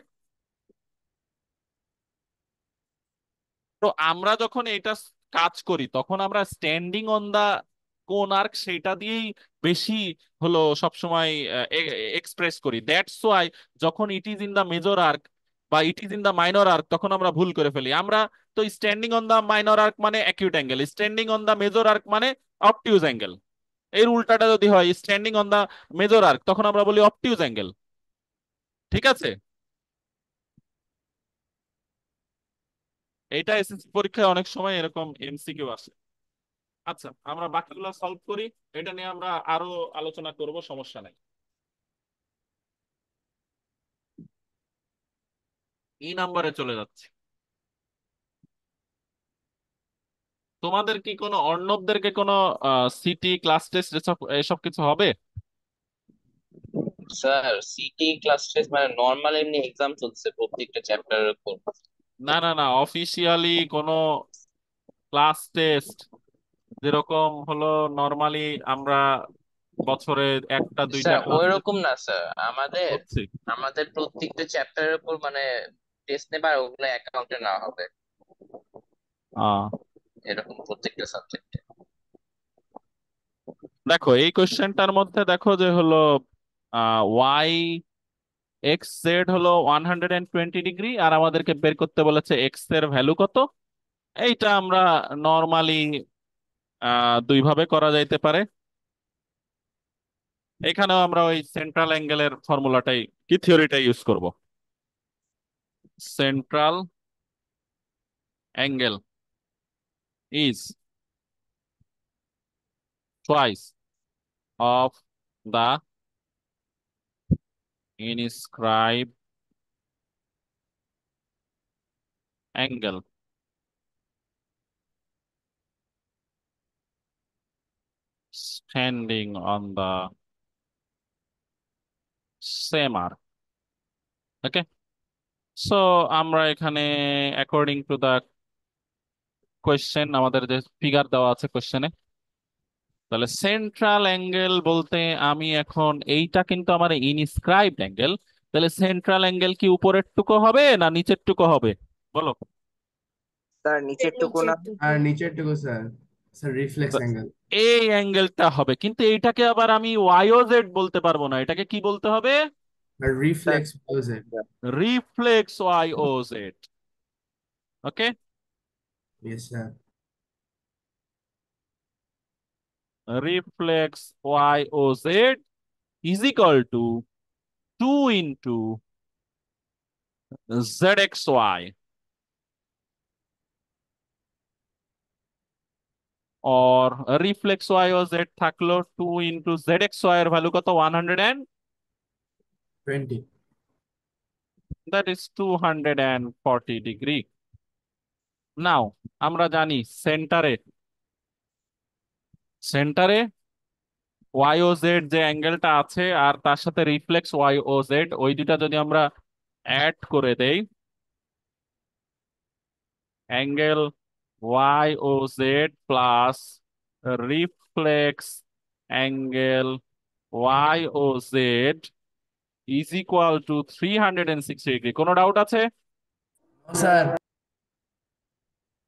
তো আমরা যখন এটা কাজ করি তখন আমরা স্ট্যান্ডিং অন দা কোন আর্ক সেটা দিয়েই বেশি হলো সবসময় এক্সপ্রেস করি। দ্যাটস ওয়াই যখন it is in the major arc বা it is in the minor arc তখন আমরা ভুল করে ফেলি। আমরা তো standing on the minor arc মানে acute angle, standing on the major arc মানে অবটিউজ অ্যাঙ্গেল। এর উল্টাটা যদি হয় standing on the major arc তখন আমরা বলি অবটিউজ অ্যাঙ্গেল। ঠিক আছে, এইটা এসএসসি পরীক্ষায় অনেক সময় এরকম এমসিকিউ আসে। আচ্ছা, আমরা বাকিগুলো সলভ করি, এটা নিয়ে আমরা আরো আলোচনা করব, সমস্যা নাই। নাম্বারে চলে যাচ্ছে। তোমাদের কি কোনো অর্ণবদেরকে কোনো সিটি ক্লাস টেস্ট এসব এসব কিছু হবে? স্যার সিটি ক্লাস টেস্ট মানে নর্মাল এমনি এক্সাম চলছে প্রত্যেকটা চ্যাপ্টারের উপর। না না না, অফিসিয়ালি কোনো ক্লাস টেস্ট যেরকম হলো নর্মালি আমরা বছরে একটা দুইটা স্যার ক্লাস টেস্ট ওইরকম না স্যার, আমাদের হচ্ছে। আমাদের প্রত্যেকটা চ্যাপ্টারের উপর মানে টেস্ট নেবে আর ওগুলো অ্যাকাউন্টে না হবে, আহ এরকম প্রত্যেকটা সাবজেক্টে। দেখো এই কোশ্চেনটার মধ্যে দেখো যে হলো ওয়াই এক্স জেড হলো 120 ডিগ্রি আর আমাদেরকে বের করতে বলেছে এক্স এর ভ্যালু কত। এইটা আমরা নর্মালি দুইভাবে করা যাইতে পারে। এখানেও আমরা ওই সেন্ট্রাল অ্যাঙ্গেলের ফর্মুলাটাই কি থিওরিটাই ইউজ করব। Central angle is twice of the inscribe angle standing on the same arc. Okay, so আমরা এখানে অ্যাকর্ডিং টু দা কোয়েশ্চেন আমাদের যে ফিগার দেওয়া আছে কোয়েশ্চেনে, তাহলে সেন্ট্রাল অ্যাঙ্গেল বলতে আমি এখন এইটা কিন্তু আমার ইনস্ক্রাইবড অ্যাঙ্গেল, তাহলে সেন্ট্রাল অ্যাঙ্গেল কি উপরের টুকু হবে না নিচের টুকু হবে বলো? স্যার নিচের টুকু না? নিচের টুকু। আর নিচের টুকু স্যার, স্যার রিফ্লেক্স অ্যাঙ্গেল। এই অ্যাঙ্গেলটা হবে, কিন্তু এইটাকে আবার আমি ওয়াইও জেড বলতে পারবো না, এটাকে কি বলতে হবে? আর sir reflex opposite. Reflex Y O Z. Okay, yes sir. Reflex Y O Z is equal to 2 into Z X Y, और রিফ্লেক্স ওয়াই ও জেড থাকলো 2 ইন্টু জেড এক্স ওয়াই এর ভ্যালু কত 100 20। That is 240 degree. নাও আমরা জানি সেন্টারে সেন্টারে Y O Z যে অ্যাঙ্গেলটা আছে আর তার সাথে রিফ্লেক্স ওয়াই ও জেড ওই দুটা যদি আমরা অ্যাড করে দেই, angle Y O Z plus reflex angle Y O Z is equal to 360 degree. কোনো ডাউট আছে? স্যার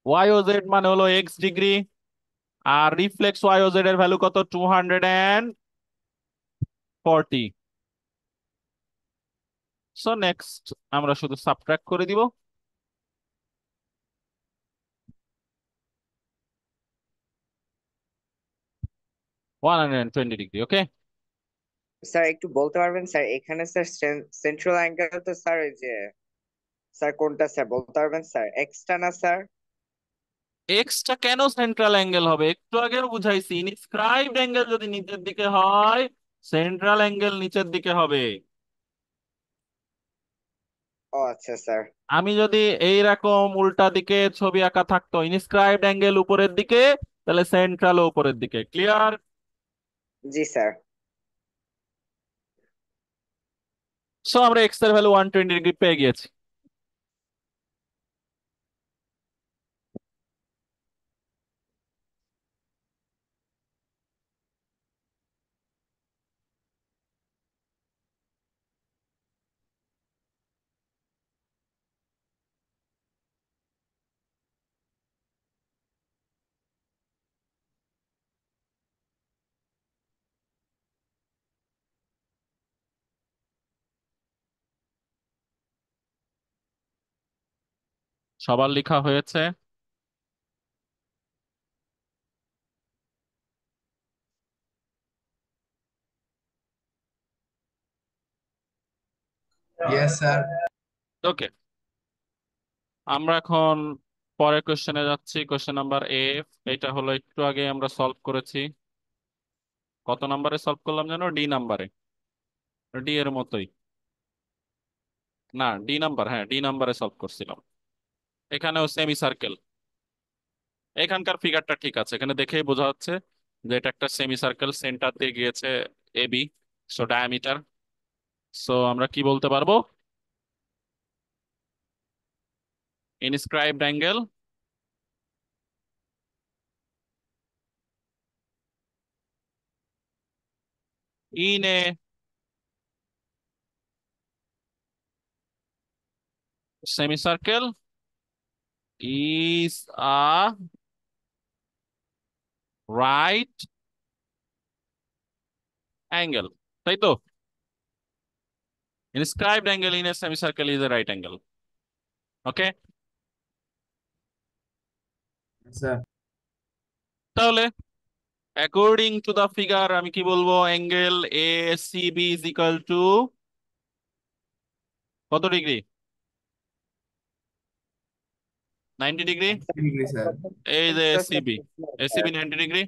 ওয়াই ও জেড মানে হলো এক্স ডিগ্রি আর রিফ্লেক্স ওয়াই ও জেড এর ভ্যালু কত 240। সো নেক্সট আমরা শুধু সাবট্রাক্ট করে দিব। 120 ডিগ্রি। ওকে, স্যার একটু বলতে পারবেন স্যার এখানে স্যার সেন্ট্রাল অ্যাঙ্গেল তো স্যার ওই যে স্যার কোনটা স্যার বলতে পারবেন স্যার? এক্সটা না স্যার? এক্সটা কেন সেন্ট্রাল অ্যাঙ্গেল হবে? একটু আগেও বুঝাইছি, ইনস্ক্রাইবড অ্যাঙ্গেল যদি নিচের দিকে হয় সেন্ট্রাল অ্যাঙ্গেল নিচের দিকে হবে। ও আচ্ছা স্যার। আমি যদি এইরকম উল্টা দিকে ছবি আঁকা থাকতো ইনস্ক্রাইবড অ্যাঙ্গেল উপরের দিকে তাহলে সেন্ট্রাল উপরের দিকে। ক্লিয়ার? জি স্যার। সো আমরা এক্স এর ভ্যালু 120 ডিগ্রি পেয়ে গিয়েছি। সবার লেখা হয়েছে? Yes sir. ওকে, আমরা এখন পরের কোশ্চেনে যাচ্ছি। কোশ্চেন নাম্বার এফ, এটা হলো একটু আগে আমরা সলভ করেছি। কত নাম্বারে সলভ করলাম জানো? ডি নাম্বারে, ডি এর মতোই, না ডি নাম্বার, হ্যাঁ ডি নাম্বারে সলভ করছিলাম। এখানেও সেমি সার্কেল। এখানকার ফিগারটা ঠিক আছে, এখানে দেখেই বোঝা যাচ্ছে যে এটা একটা সেমি সার্কেল, সেন্টার দিয়ে গিয়েছে এবি, সো ডায়ামিটার। সো আমরা কি বলতে পারবো? Inscribed angle in a semicircle is a right angle, তাই তো? Inscribed angle in a semicircle is a right angle. Okay, sir. তাহলে অ্যাকর্ডিং টু দা ফিগার আমি কি বলবো? Angle A C B is equal to কত degree? 90 degree. Degree sir. এই যে sir ACB, ACB 90 degree.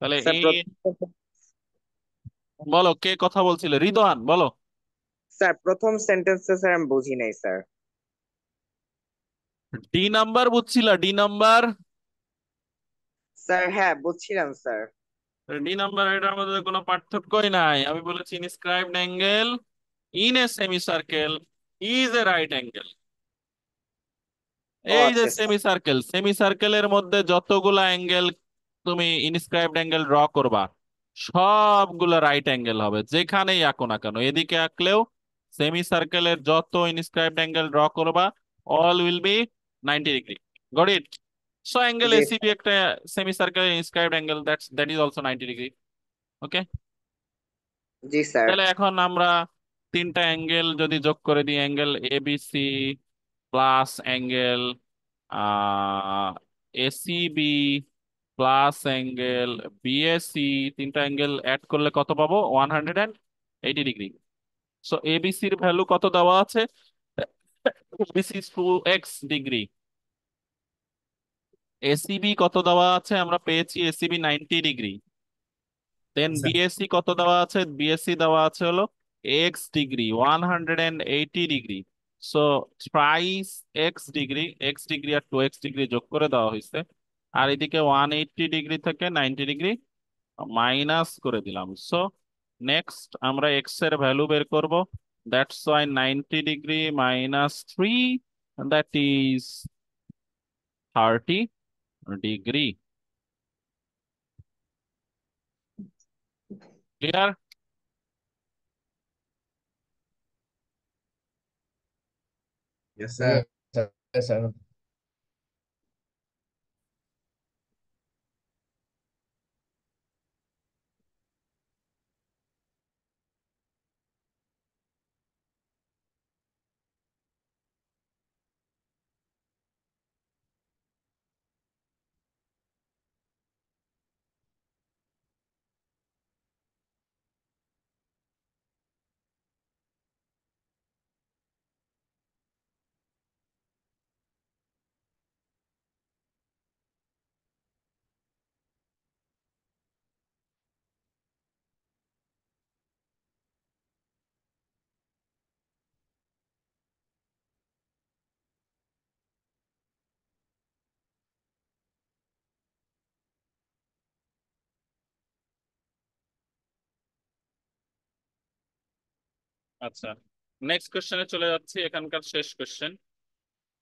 তাহলে স্যার এই, বলো কে কথা বলছিল? রিদওয়ান বলো। স্যার প্রথম সেন্টেন্সটা স্যার আমি বুঝি নাই স্যার। ডি নাম্বার বুঝছিলা? ডি নাম্বার, স্যার হ্যাঁ বুঝছিলাম স্যার। ডি নাম্বার, এটার মধ্যে কোনো পার্থক্যই নাই। আমি বলেছি inscribed angle in a semi circle is a right angle. ও এই যে আচ্ছা স্যার। সেমি সার্কেল, সেমি সার্কেলের মধ্যে যতগুলা অ্যাঙ্গেল তুমি ইনস্ক্রাইবড অ্যাঙ্গেল ড্র করবা সবগুলো রাইট অ্যাঙ্গেল হবে, যেখানেই আঁকো না কেন। এদিকে আঁকলেও সেমি সার্কেলের যত ইনস্ক্রাইবড অ্যাঙ্গেল ড্র করবা all will be 90 degree. Got it? So angle G ACB একটা semi circle inscribed angle, that is also 90 degree. Okay, জি স্যার। তাহলে এখন আমরা তিনটা অ্যাঙ্গেল যদি যোগ করে দিই, angle ABC plus angle ACB plus angle BAC, তিনটা অ্যাঙ্গেল অ্যাড করলে কত পাবো? 180 ডিগ্রি। সো এবিসির ভ্যালু কত দেওয়া আছে? ABC 2x degree. এসিবি কত দেওয়া আছে? আমরা পেয়েছি ACB 90 degree. Then sir. BSC কত দেওয়া আছে? বিএসসি দেওয়া আছে হলো X degree, 180 degree. So thrice X degree আর 2x ডিগ্রি যোগ করে দেওয়া হয়েছে। আর এদিকে 180 ডিগ্রি থেকে 90 ডিগ্রি মাইনাস করে দিলাম। সো নেক্সট আমরা এক্স এর ভ্যালু বের করব। That's why 90 degree minus 3, that is 30 degree. Clear? Yes sir. Sir. আচ্ছা, নেক্সট কোশ্চেনে চলে যাচ্ছি, এখানকার শেষ কোশ্চেন,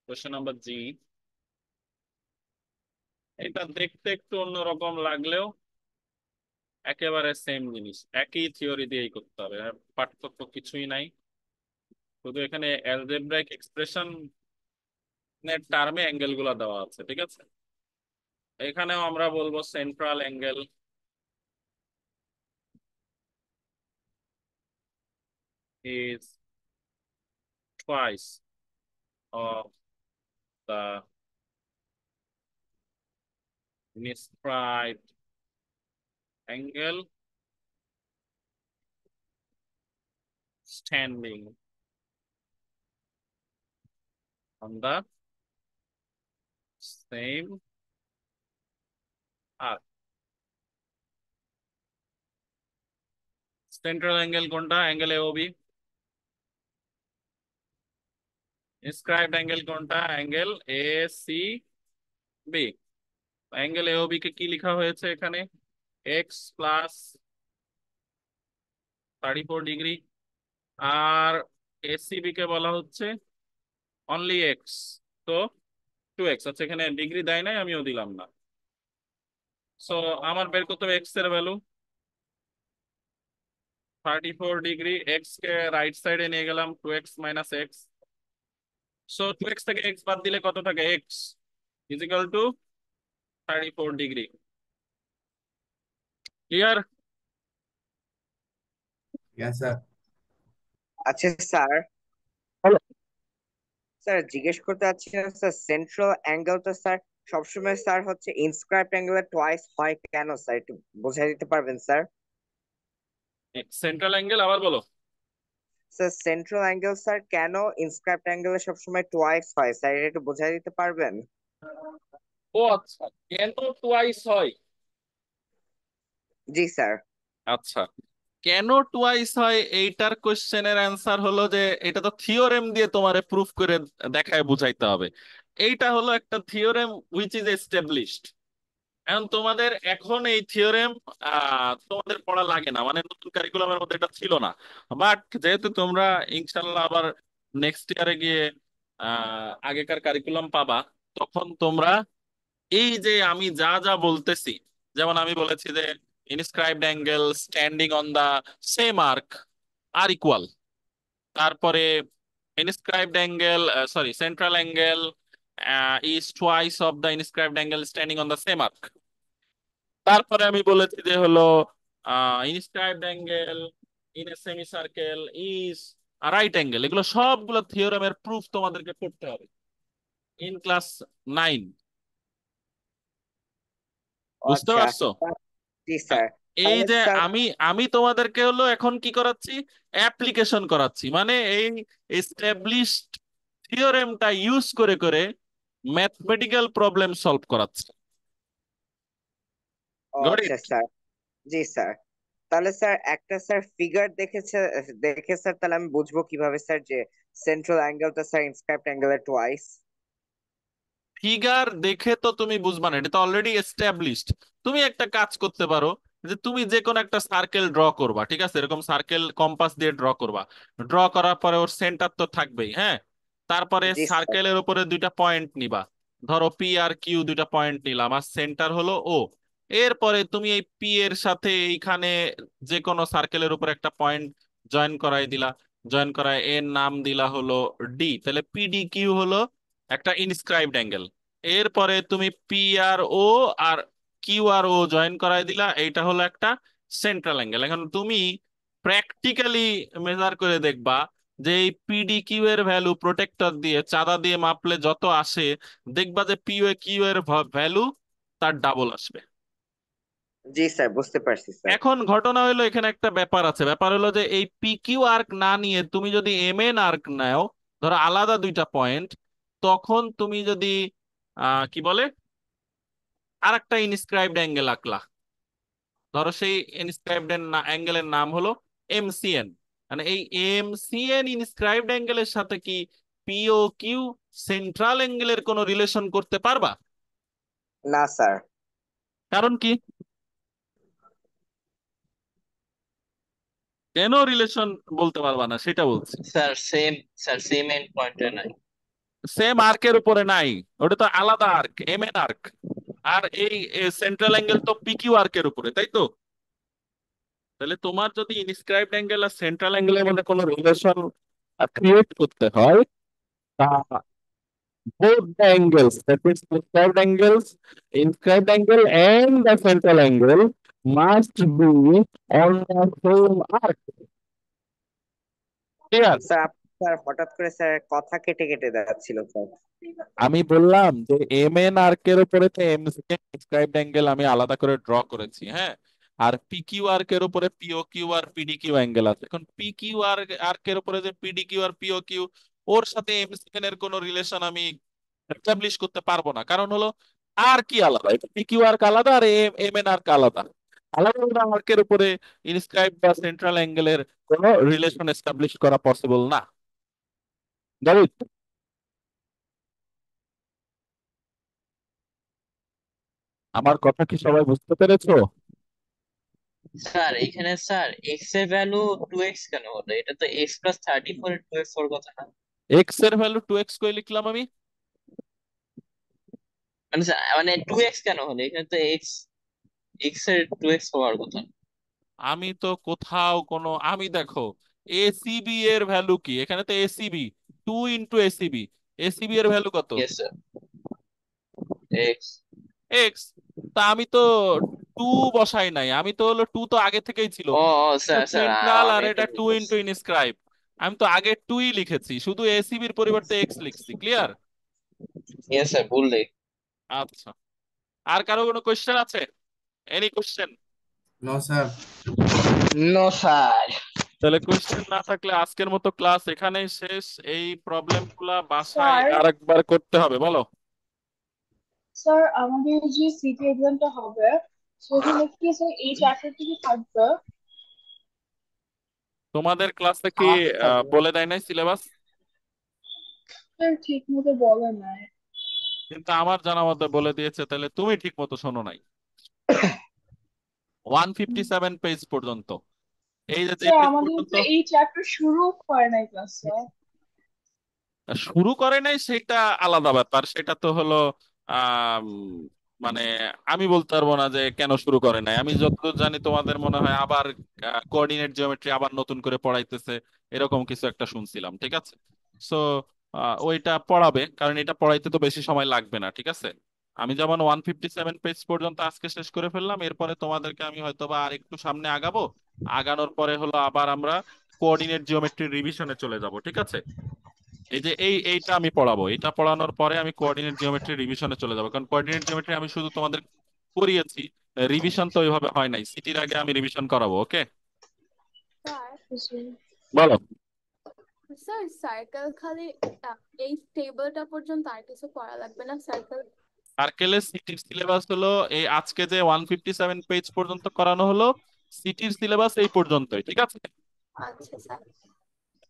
কোশ্চেন নাম্বার জি। এটা দেখতে একটু অন্যরকম লাগলেও একেবারে সেম জিনিস, একই থিওরি দিয়েই করতে হবে, পার্থক্য কিছুই নাই। শুধু এখানে অ্যালজেব্রাইক এক্সপ্রেশন এর টার্মে অ্যাঙ্গেল গুলা দেওয়া আছে, ঠিক আছে? এখানেও আমরা বলবো central angle is twice of the inscribed angle standing on the same arc. Central angle কোনটা? Angle AOB. Inscribed angle কোনটা? Angle ACB. অ্যাঙ্গেল এওবি কে কি লেখা হয়েছে এখানে? x প্লাস 34 ডিগ্রি, আর এসিবি কে বলা হচ্ছে অনলি এক্স, তো 2x। আচ্ছা, এখানে ডিগ্রি দেয় নাই, আমিও দিলাম না। সো আমার বের করতে হবে এক্স এর ভ্যালু 34 ডিগ্রি। এক্স কে রাইট সাইডে নিয়ে গেলাম, 2x minus x. So 2x থেকে x বাদ দিলে কত থাকে? x is equal two 34 degree. Clear? Yes, sir. আচ্ছা স্যার, স্যার জিজ্ঞেস করতে চাচ্ছি না স্যার, সেন্ট্রাল অ্যাঙ্গেলটা স্যার সবসময় স্যার হচ্ছে ইনস্ক্রাইবড অ্যাঙ্গেলের টোয়াইস হয় কেন স্যার, একটু বোঝাই দিতে পারবেন স্যার? সেন্ট্রাল অ্যাঙ্গেল আবার বলো। স্যার সেন্ট্রাল অ্যাঙ্গেল স্যার কেন ইনস্ক্রাইবড অ্যাঙ্গেলে সবসময় টোয়াইস হয় স্যার, এটা একটু বোঝাই দিতে পারবেন? ও আচ্ছা, কেন টুয়াইস হয়? জি স্যার। আচ্ছা, কেন টুয়াইস হয় এইটার কোশ্চেনের অ্যান্সার হলো যে এটা তো থিওরেম দিয়ে তোমারে প্রুফ করে দেখায় বুঝাইতে হবে। এইটা হলো একটা থিওরেম হুইচ ইজ এস্টাবলিশড। এখন তোমাদের এখন এই থিওরেম তোমাদের পড়া লাগে না, মানে নতুন কারিকুলামের মধ্যে এটা ছিল না। বাট যেহেতু তোমরা ইনশাল্লাহ আবার নেক্সট ইয়ারে গিয়ে আগেকার কারিকুলাম পাবা, তখন তোমরা এই যে আমি যা যা বলতেছি, যেমন আমি বলেছি যে inscribed angle standing on the same arc are equal, তারপরে inscribed angle sorry central angle is twice of the inscribed angle standing on the same arc. তারপরে আমি বলেছি যে হলো inscribed angle in a semi circle is right angle. এগুলো সবগুলো থিওরেমের proof তোমাদেরকে করতে হবে ইন ক্লাস 9। বুঝতে আচ্ছা পারছো? জি স্যার। এই তাহলে যে স্যার আমি আমি তোমাদেরকে হলো এখন কি করাচ্ছি, অ্যাপ্লিকেশন করাচ্ছি, মানে এই এস্টাবলিশড থিওরেমটা ইউজ করে করে ম্যাথমেটিক্যাল প্রবলেম সলভ করাচ্ছি। গট আচ্ছা ইট? স্যার। জি স্যার। তাহলে স্যার একটা স্যার ফিগার দেখে স্যার তাহলে আমি বুঝবো কিভাবে স্যার যে সেন্ট্রাল অ্যাঙ্গেলটা স্যার ইনস্ক্রাইবড অ্যাঙ্গেলের টোয়াইস? ফিগার দেখে তো তুমি বুঝবা না, এটা তো অলরেডি এস্টাবলিশড। তুমি একটা কাজ করতে পারো যে তুমি যে কোনো একটা সার্কেল ড্র করবা, ঠিক আছে? এরকম সার্কেল কম্পাস দিয়ে ড্র করবা। ড্র করার পরে ওর সেন্টার তো থাকবেই, হ্যাঁ। তারপরে জি স্যার। সার্কেলের উপরে দুইটা পয়েন্ট নিবা, ধরো পি আর কিউ, দুইটা পয়েন্ট নিলাম, আর সেন্টার হলো ও। এরপরে তুমি এই পি এর সাথে এইখানে যে কোনো সার্কেলের উপর একটা পয়েন্ট জয়েন করাই দিলা, জয়েন করায় এর নাম দিলা হলো ডি, তাহলে পিডি কিউ হলো একটা ইনস্ক্রাইবড অ্যাঙ্গেল। এরপরে তুমি পি আর ও আর কিউ আর ও জয়েন করাই দিলা, এইটা হলো একটা সেন্ট্রাল অ্যাঙ্গেল। এখন তুমি প্র্যাকটিক্যালি মেজার করে দেখবা যে এই পিডি কিউ এর ভ্যালু প্রোটেক্টর দিয়ে চাঁদা দিয়ে মাপলে যত আসে, দেখবা যে পি ও কিউ এর ভ্যালু তার ডাবল আসবে। জি স্যার, বুঝতে পারছি স্যার। এখন ঘটনা হলো এখানে একটা ব্যাপার আছে, ব্যাপার হলো যে এই পি কিউ আর্ক না নিয়ে তুমি যদি এম এন আর্ক নাও, ধরো আলাদা দুইটা পয়েন্ট, তখন তুমি যদি কি বলে আর একটা ইনস্ক্রাইবড অ্যাঙ্গেল আঁকলা, ধরো সেই ইনস্ক্রাইবড অ্যাঙ্গেলের নাম হলো এমসিএন, মানে এই এমসিএন ইনস্ক্রাইবড অ্যাঙ্গেলের সাথে কি পিও কিউ সেন্ট্রাল অ্যাঙ্গেলের কোনো রিলেশন করতে পারবা? না স্যার। কারণ কি? কেন রিলেশন বলতে পারবা না সেটা বলছি। স্যার সেম এন্ড পয়েন্টে নাই। সেম আর্কের উপরে নাই, ওটা তো আলাদা আর্ক, এম এন আর্ক। আর এই সেন্ট্রাল অ্যাঙ্গেল তো পিকিউ আর্কের উপরে, তাই তো? তাহলে তোমার যদি ইনস্ক্রাইবড অ্যাঙ্গেল আর সেন্ট্রাল অ্যাঙ্গেলের মধ্যে কোনো রিলেশন ক্রিয়েট করতে হয়, তা both the angles, that means inscribed angle and the central angle must be on the same arc. Clear? Sir sir হঠাৎ করে স্যার কথা কেটে কেটে যাচ্ছিল স্যার। আমি বললাম যে এম এন আর্ক এর উপরে তো এম প্রেসক্রাইবড অ্যাঙ্গেল আমি আলাদা করে ড্র করেছি, হ্যাঁ। আর পি কিউ আর্ক এর উপরে পিও Q R PD Q angle আছে। এখন পি কিউ আর্ক এর উপরে যে পিডি কিউ আর পিও কিউ, ওর সাথে এম সেকেন্ড এর কোনো রিলেশন আমি এস্টাবলিশ করতে পারবো না। কারণ হলো আর কি আলাদা, পি কিউ আর্ক আলাদা আর এম এন আর্ক আলাদা। আলাদা আলাদা আর্কের উপরে ইনস্ক্রাইব বা সেন্ট্রাল অ্যাঙ্গেলের কোনো রিলেশন এস্টাবলিশ করা পসিবল না। Got it? আমার কথা কি সবাই বুঝতে পেরেছো? স্যার এখানে স্যার এক্স এর ভ্যালু 2x কেন হলো? এটা তো x+34 এর 2x হওয়ার কথা না? এক্স এর ভ্যালু 2x কই লিখলাম আমি? মানে মানে 2x কেন হলো? এখানে তো x এর 2x হওয়ার কথা। আমি তো কোথাও কোনো, আমি দেখো এসিবি এর ভ্যালু কি, এখানে তো এসিবি 2 × এসিবি, এসিবি এর ভ্যালু কত? Yes sir, x। এক্স। তা আমি তো 2 বসাই নাই, আমি তো হলো 2 তো আগে থেকেই ছিল, ও ও স্যার স্যার সেন্ট্রাল আর আমি একটু এটা ভুল 2 × করছি। ইনস্ক্রাইব। আমি তো আগে 2ই লিখেছি, শুধু এসিবির পরিবর্তে এক্স লিখছি। ক্লিয়ার? ইয়েস স্যার, ভুল দেখ। আচ্ছা, আর কারো কোনো কোশ্চেন আছে? Any question? No sir. No sir. তাহলে কোশ্চেন না থাকলে আজকের মতো ক্লাস এখানেই শেষ। এই প্রবলেম গুলা বাসায় স্যার আরেকবার করতে হবে। বলো। স্যার আমাদের যে সিটি এক্সামটা হবে সেখানে কি স্যার এই চ্যাপ্টারটা কি থাকবে? তোমাদের ক্লাসে কি আমাকে থাকবে। বলে দেয় নাই সিলেবাস? স্যার ঠিক মতো বলে নাই। কিন্তু আমার জানা মতে বলে দিয়েছে, তাহলে তুমি ঠিক মতো শোনো নাই। 157 পেজ পর্যন্ত, এই যে স্যার পেজ আমাদের পর্যন্ত তো এই চ্যাপ্টার শুরু হয় নাই ক্লাসে। শুরু করে নাই সেটা আলাদা ব্যাপার। সেটা তো হলো আম, মানে আমি বলতে পারবো না যে কেন শুরু করে নাই। আমি যতদূর জানি তোমাদের মনে হয় আবার কোঅর্ডিনেট জিওমেট্রি আবার নতুন করে পড়াইতেছে, এরকম কিছু একটা শুনছিলাম। ঠিক আছে, সো ওইটা পড়াবে, কারণ এটা পড়াইতে তো বেশি সময় লাগবে না। ঠিক আছে, আমি যেমন 157 পেজ পর্যন্ত আজকে শেষ করে ফেললাম, এরপরে তোমাদেরকে আমি হয়তো বা আর একটু সামনে আগাবো। আগানোর পরে হলো আবার আমরা কোঅর্ডিনেট জিওমেট্রি রিভিশনে চলে যাব। ঠিক আছে, এই যে এইটা আমি পড়াবো, এটা পড়ানোর পরে আমি কোঅর্ডিনেট জিওমেট্রি রিভিশনে চলে যাবো। কারণ কোঅর্ডিনেট জিওমেট্রি আমি শুধু তোমাদের করিয়েছি, রিভিশন তো ওইভাবে হয় নাই। সিটির আগে আমি রিভিশন করাবো। ওকে, স্যার বলো। স্যার সার্কেল খালি এই টেবিলটা পর্যন্ত আর কিছু পড়া লাগবে না? সার্কেল সার্কেলের সিটির সিলেবাস হলো এই আজকে যে 157 পেজ পর্যন্ত করানো হলো, সিটির সিলেবাস এই পর্যন্তই। ঠিক আছে, আচ্ছা স্যার।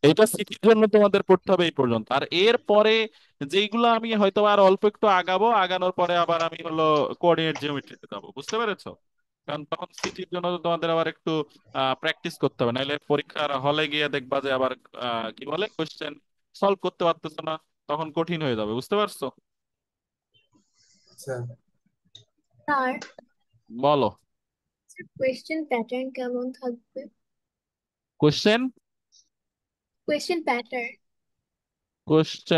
এটা সিটির জন্য তোমাদের পড়তে হবে এই পর্যন্ত। আর এর পরে যেইগুলো আমি হয়তো আর অল্প একটু আগাবো, আগানোর পরে আবার আমি হলো কোঅর্ডিনেট জিওমেট্রিতে যাবো। বুঝতে পেরেছো? কারণ তখন সিটির জন্য তো তোমাদের আবার একটু প্র্যাকটিস করতে হবে, নাহলে পরীক্ষার হলে গিয়ে দেখবা যে আবার কি বলে কোশ্চেন সলভ করতে পারতেছো না, তখন কঠিন হয়ে যাবে। বুঝতে পারছো? স্যার স্যার বলো। কোয়েশ্চেন প্যাটার্ন কেমন থাকবে? Question question pattern question